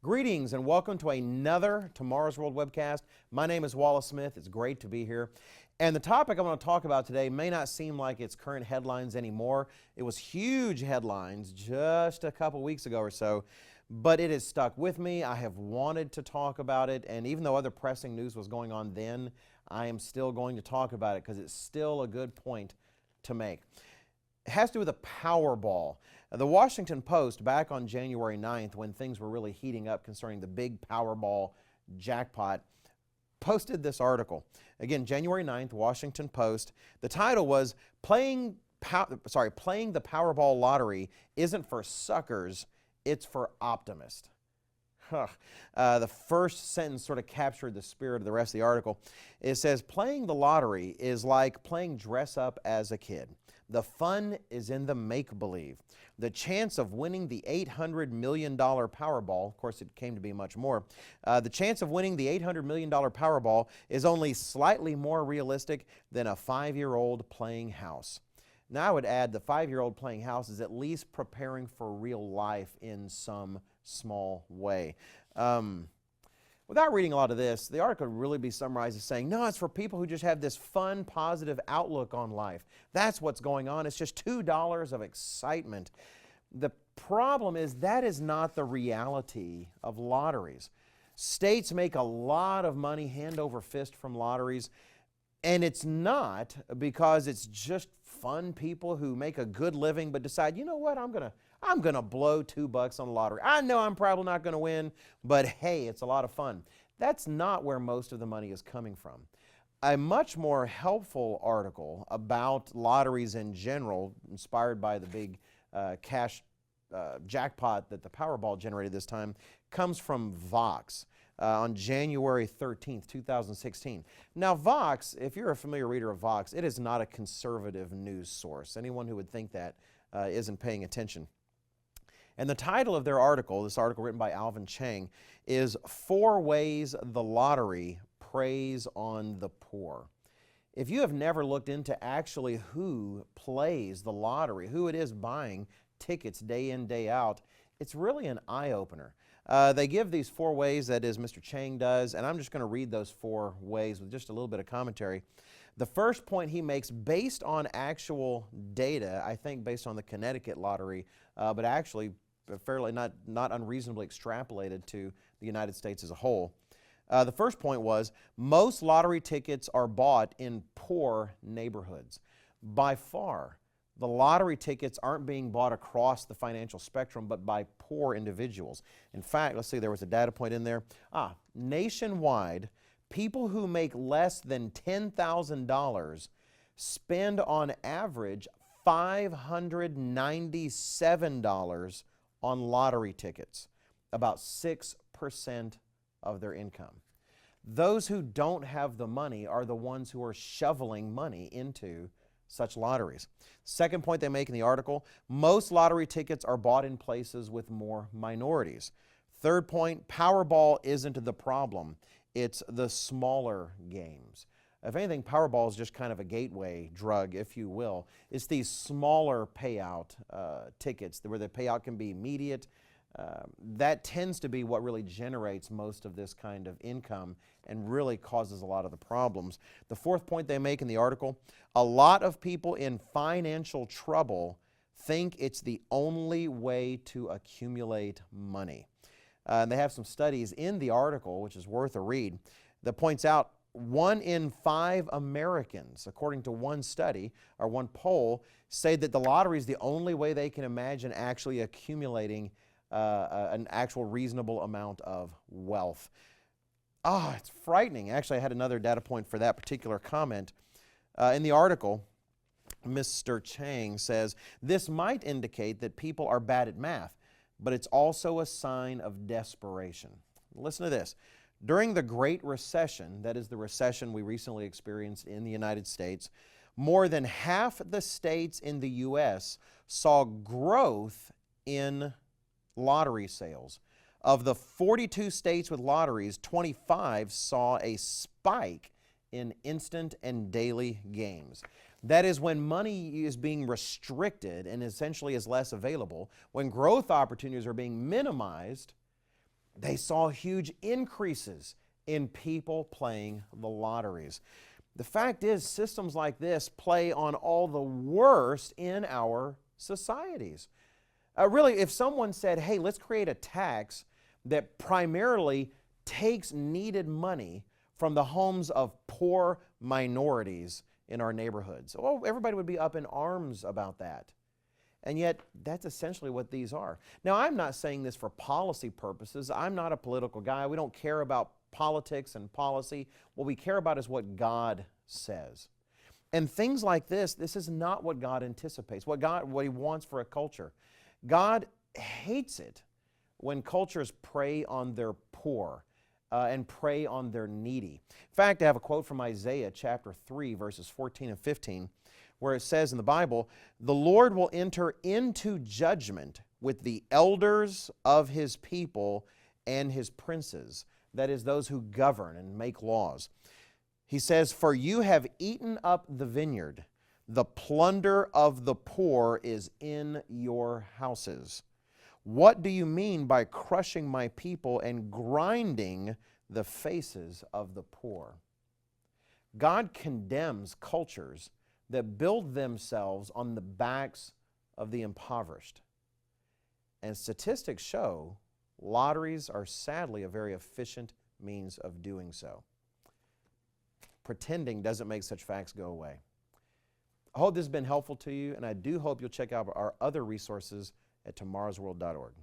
Greetings and welcome to another Tomorrow's World webcast. My name is Wallace Smith. It's great to be here. And the topic I'm going to talk about today may not seem like it's current headlines anymore. It was huge headlines just a couple weeks ago or so, but it has stuck with me. I have wanted to talk about it, and even though other pressing news was going on then, I am still going to talk about it because it's still a good point to make. It has to do with the Powerball. The Washington Post, back on January 9th, when things were really heating up concerning the big Powerball jackpot, posted this article. Again, January 9th, Washington Post. The title was, Playing the Powerball Lottery Isn't for Suckers, It's for Optimists. The first sentence sort of captured the spirit of the rest of the article. It says, playing the lottery is like playing dress up as a kid. The fun is in the make-believe. The chance of winning the $800 million Powerball, of course it came to be much more, the chance of winning the $800 million Powerball is only slightly more realistic than a 5-year-old playing house. Now I would add the 5-year-old playing house is at least preparing for real life in some small way. Without reading a lot of this, the article would really be summarized as saying, no, it's for people who just have this fun, positive outlook on life. That's what's going on. It's just $2 of excitement. The problem is that is not the reality of lotteries. States make a lot of money hand over fist from lotteries, and it's not because it's just fun people who make a good living but decide, you know what, I'm going to blow $2 on the lottery. I know I'm probably not going to win, but hey, it's a lot of fun. That's not where most of the money is coming from. A much more helpful article about lotteries in general, inspired by the big cash jackpot that the Powerball generated this time, comes from Vox on January 13th, 2016. Now, Vox, if you're a familiar reader of Vox, it is not a conservative news source. Anyone who would think that isn't paying attention. And the title of their article, this article written by Alvin Chang, is 4 Ways the Lottery Preys on the Poor. If you have never looked into actually who plays the lottery, who it is buying tickets day in, day out, it's really an eye-opener. They give these 4 ways, that is, Mr. Chang does, and I'm just going to read those 4 ways with just a little bit of commentary. The first point he makes, based on actual data, I think based on the Connecticut lottery, but actually fairly not unreasonably extrapolated to the United States as a whole. The first point was, most lottery tickets are bought in poor neighborhoods. By far, the lottery tickets aren't being bought across the financial spectrum, but by poor individuals. In fact, let's see, there was a data point in there. Nationwide, people who make less than $10,000 spend on average $597 on lottery tickets, about 6% of their income. Those who don't have the money are the ones who are shoveling money into such lotteries. Second point they make in the article, most lottery tickets are bought in places with more minorities. Third point, Powerball isn't the problem. It's the smaller games. If anything, Powerball is just kind of a gateway drug, if you will. It's these smaller payout tickets where the payout can be immediate. That tends to be what really generates most of this kind of income and really causes a lot of the problems. The fourth point they make in the article, a lot of people in financial trouble think it's the only way to accumulate money. And they have some studies in the article, which is worth a read, that points out 1 in 5 Americans, according to one study or one poll, say that the lottery is the only way they can imagine actually accumulating an actual reasonable amount of wealth. It's frightening. Actually, I had another data point for that particular comment. In the article, Mr. Chang says, this might indicate that people are bad at math, but it's also a sign of desperation. Listen to this. During the Great Recession, that is the recession we recently experienced in the United States, more than half the states in the U.S. saw growth in lottery sales. Of the 42 states with lotteries, 25 saw a spike in instant and daily games. That is, when money is being restricted and essentially is less available, when growth opportunities are being minimized, They saw huge increases in people playing the lotteries. The fact is, systems like this play on all the worst in our societies. Really, if someone said, hey, let's create a tax that primarily takes needed money from the homes of poor minorities in our neighborhoods, well, everybody would be up in arms about that. And yet, that's essentially what these are. Now, I'm not saying this for policy purposes. I'm not a political guy. We don't care about politics and policy. What we care about is what God says. And things like this is not what God anticipates, what He wants for a culture. God hates it when cultures prey on their poor and prey on their needy. In fact, I have a quote from Isaiah chapter 3, verses 14 and 15, where it says in the Bible, "The Lord will enter into judgment with the elders of His people and His princes," that is, those who govern and make laws. He says, "For you have eaten up the vineyard. The plunder of the poor is in your houses. What do you mean by crushing my people and grinding the faces of the poor?" God condemns cultures that build themselves on the backs of the impoverished. And statistics show lotteries are sadly a very efficient means of doing so. Pretending doesn't make such facts go away. I hope this has been helpful to you, and I do hope you'll check out our other resources at tomorrowsworld.org.